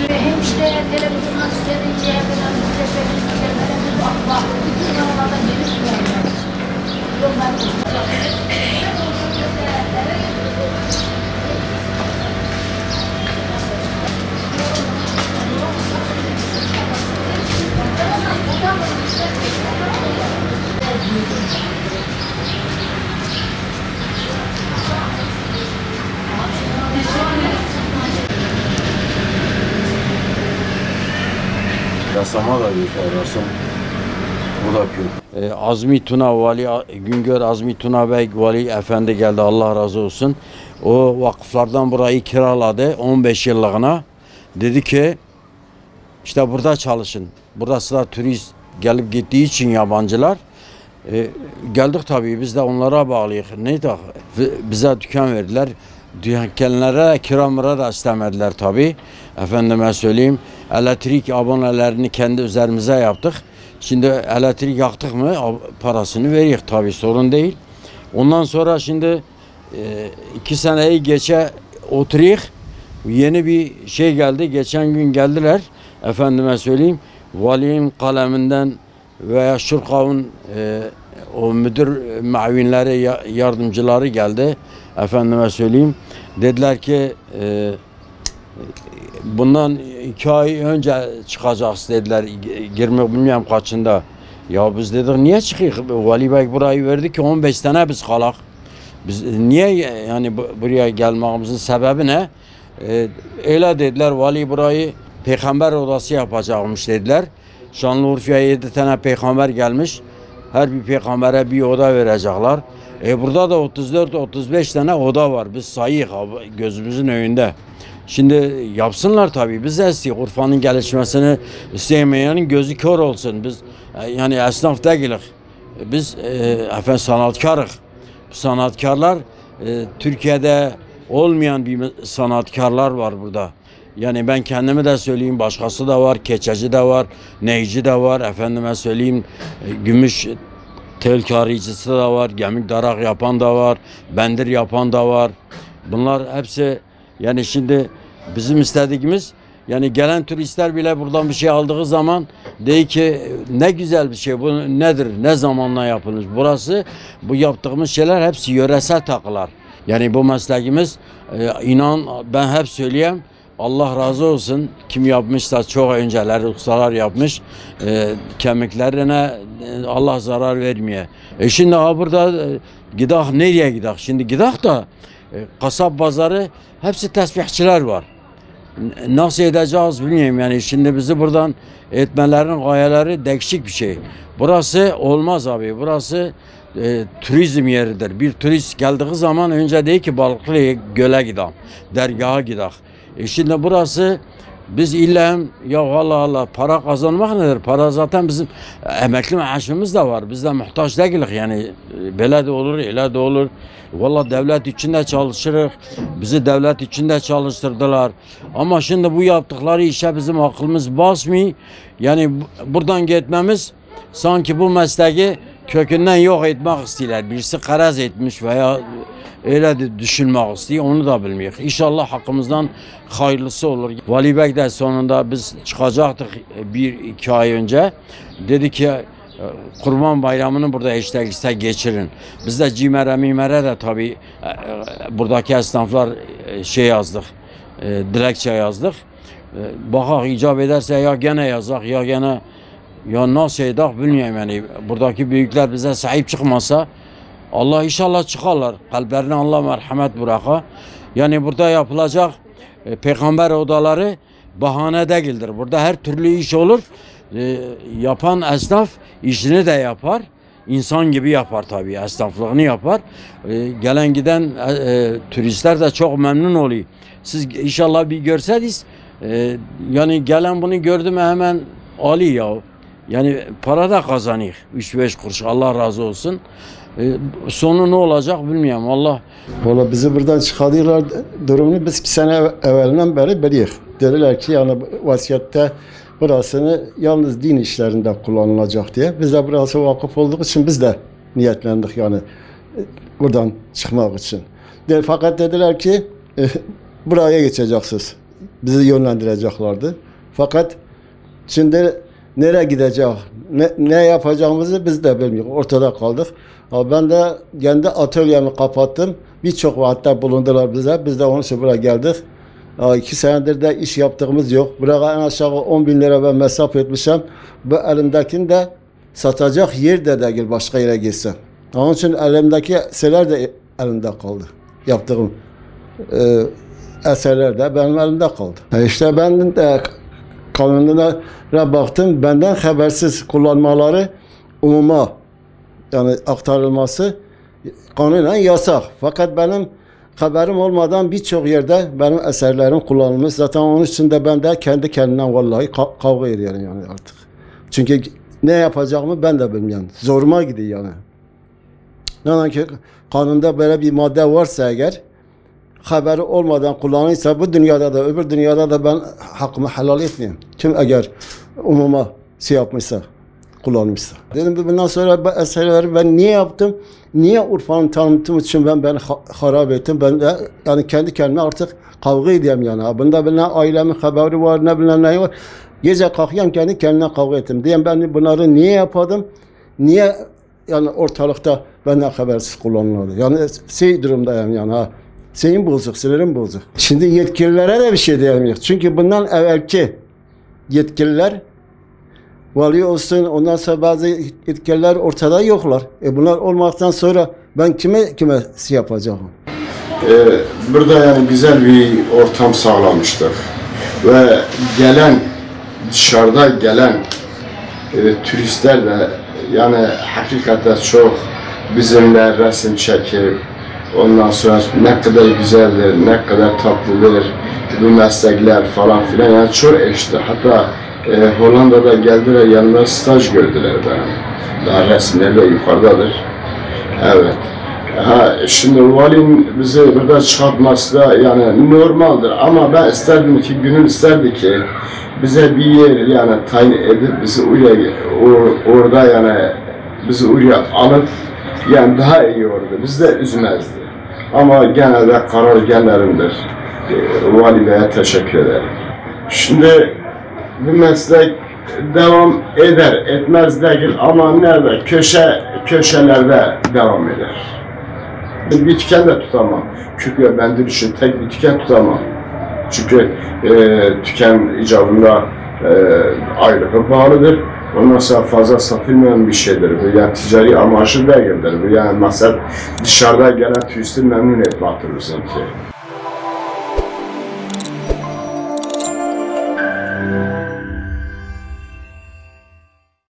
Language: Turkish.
Hemşire televizyondan seyredince falan bir de bak bütün yollarda gelip gelmiş. Rasama da bir rasam. Bu da köy. Azmi Tuna Vali Güngör Azmi Tuna Bey Vali Efendi geldi, Allah razı olsun. O vakıflardan burayı kiraladı 15 yıllığına. Dedi ki işte burada çalışın. Burası da turist gelip gittiği için yabancılar. Geldik tabii, biz de onlara bağlıyız. Neydi? Bize dükkan verdiler. Dükkanlara kiramıra da istemediler tabii. Efendime söyleyeyim, elektrik abonelerini kendi üzerimize yaptık. Şimdi elektrik yaktık mı parasını veriyoruz tabii, sorun değil. Ondan sonra şimdi 2 seneyi geçe oturuyoruz. Yeni bir şey geldi. Geçen gün geldiler. Efendime söyleyeyim, valinin kaleminden veya Şurkav'ın o müdür mavinleri, yardımcıları geldi. Efendime söyleyeyim, dediler ki bundan 2 ay önce çıkacaksın dediler, 20 bilmiyorum kaçında. Ya biz dedik niye çıkıyoruz? Vali Bey burayı verdi ki 15 sene biz kalak. Biz niye yani buraya gelmemizin sebebi ne? Öyle dediler, vali burayı peygamber odası yapacakmış dediler. Şanlıurfa'ya 7 tane peygamber gelmiş. Her bir peygambere bir oda verecekler. Burada da 34-35 tane oda var. Biz sayıyık gözümüzün önünde. Şimdi yapsınlar tabii. Biz de istiyoruz. Urfa'nın gelişmesini istemeyenin gözü kör olsun. Biz yani esnaf değiliz. Biz efendim sanatkarız. Sanatkarlar Türkiye'de olmayan bir sanatkarlar var burada. Yani ben kendimi de söyleyeyim, başkası da var, keçeci de var, neyci de var, efendime söyleyeyim, gümüş tel karicisi da var, gemik darak yapan da var, bendir yapan da var. Bunlar hepsi yani şimdi bizim istediğimiz, yani gelen turistler bile buradan bir şey aldığı zaman dey ki ne güzel bir şey, bu nedir, ne zamanla yapılmış. Burası, bu yaptığımız şeyler hepsi yöresel takılar. Yani bu mesleğimiz inan ben hep söyleyeyim, Allah razı olsun, kim yapmışsa çok önceleri ustalar yapmış, kemiklerine Allah zarar vermiyor. Şimdi burada gidak, nereye gidak? Şimdi gidak da kasap pazarı hepsi tesbihçiler var. Nasıl edeceğiz bilmiyorum yani, şimdi bizi buradan etmelerin gayeleri değişik bir şey. Burası olmaz abi, burası turizm yeridir. Bir turist geldiği zaman önce değil ki Balıklı'ya göle gidelim, dergaha gidelim. Şimdi burası biz illa ya Allah Allah para kazanmak nedir? Para zaten bizim emekli maaşımız da var. Biz de muhtaç değiliz yani, böyle de olur, öyle de olur. Vallahi devlet içinde çalışırız. Bizi devlet içinde çalıştırdılar. Ama şimdi bu yaptıkları işe bizim aklımız basmıyor. Yani buradan gitmemiz sanki bu mesleği kökünden yok etmek istiyorlar. Birisi karaz etmiş veya öyle de düşünmek istiyor, onu da bilmiyor. İnşallah hakkımızdan hayırlısı olur. Vali Bey de sonunda biz çıkacaktık 1-2 ay önce. Dedi ki Kurban Bayramı'nı burada işte geçirin. Biz de CİMER'e de tabii buradaki esnaflar şey yazdık, dilekçe yazdık. Bakak icap ederse ya gene yazak ya gene ya nasıl edak bilmiyorum yani. Buradaki büyükler bize sahip çıkmasa Allah inşallah çıkarlar. Kalplerine Allah merhamet bıraka. Yani burada yapılacak peygamber odaları bahane değildir. Burada her türlü iş olur. Yapan esnaf işini de yapar. İnsan gibi yapar tabii. Esnaflığını yapar. Gelen giden turistler de çok memnun oluyor. Siz inşallah bir görseniz yani gelen bunu gördü mü hemen alıyor ya. Yani para da kazanıyor. 3-5 kuruş, Allah razı olsun. Sonu ne olacak bilmiyorum. Allah. Valla bizi buradan çıkarıyorlar durumunu biz 2 sene evvelinden beri biliyoruz. Dediler ki yani vasiyette burasını yalnız din işlerinde kullanılacak diye. Biz de burası vakıf olduğu için biz de niyetlendik yani buradan çıkmak için. Fakat dediler ki buraya geçeceksiniz. Bizi yönlendireceklerdi. Fakat şimdi nereye gidecek, ne yapacağımızı biz de bilmiyoruz. Ortada kaldık. Ben de kendi atölyemi kapattım. Birçok vaatte bulundular bize. Biz de onun için buraya geldik. 2 senedir de iş yaptığımız yok. Buraya en aşağı 10.000 lira ben mesaf etmişim. Bu elimdekini de satacak yer de değil başka yere gitsem. Onun için elimdeki eserler de elimde kaldı. Yaptığım eserler de benim elimde kaldı. İşte ben de kanunlara baktım. Benden habersiz kullanmaları umuma yani aktarılması kanunen yasak. Fakat benim haberim olmadan birçok yerde benim eserlerim kullanılmış. Zaten onun için de ben de kendi kendimden vallahi kavga ediyorum yani artık. Çünkü ne yapacağımı ben de bilmiyorum. Zoruma gidiyor yani. Yani ki kanunda böyle bir madde varsa eğer haberi olmadan kullanılırsa bu dünyada da öbür dünyada da ben hakkımı helal etmiyorum. Kim eğer umuma yapmışsa, kullanmışsa. Dedim bundan sonra bu eserleri ben niye yaptım? Niye Urfa'nın tanıtım için ben harap ettim? Ben de yani kendi kendime artık kavga ediyorum yani. Bunda ne ailemin haberi var, ne bilmem ne var. Gece kalkıyorum kendi kendime kavga ettim. Diyeyim ben bunları niye yapadım? Niye yani ortalıkta benden habersiz kullanılıyordu? Yani durumdayım yani ha. Şeyim bozuk, sinirim bozuk. Şimdi yetkililere de bir şey diyemiyoruz. Çünkü bundan evvelki yetkililer vali olsun, ondan sonra bazı yetkililer ortada yoklar. Bunlar olmaktan sonra ben kime yapacağım? Burada yani güzel bir ortam sağlamıştık. Ve dışarıda gelen turistler de yani hakikaten çok bizimle resim çekip ondan sonra ne kadar güzeldir, ne kadar tatlıdır bu meslekler falan filan yani çok eşti. Hatta Hollanda'da geldiler yanında staj gördüler benim. Daha resimleri de yukarıdadır. Evet. Şimdi valinin bizi burada çıkartması da yani normaldir ama ben isterdim ki gönül isterdi ki bize bir yer yani tayin edip bizi orada yani bizi oraya alıp yani daha iyi olurdu. Bizi de üzmezdi. Ama genelde karar genlerindir. Vali Bey'e teşekkür ederim. Şimdi bu meslek devam eder, etmez değil ama nerede? Köşelerde devam eder. Bir tüken de tutamam. Çünkü ben için tek bir tüken tutamam. Çünkü tüken icabında ayrılığı bağlıdır. Ondan sonra fazla satılmayan bir şeydir. Bu yani ticari amaçlı değildir. Bu yani mesela dışarıda gelen turisti memnun etmektir bizimki.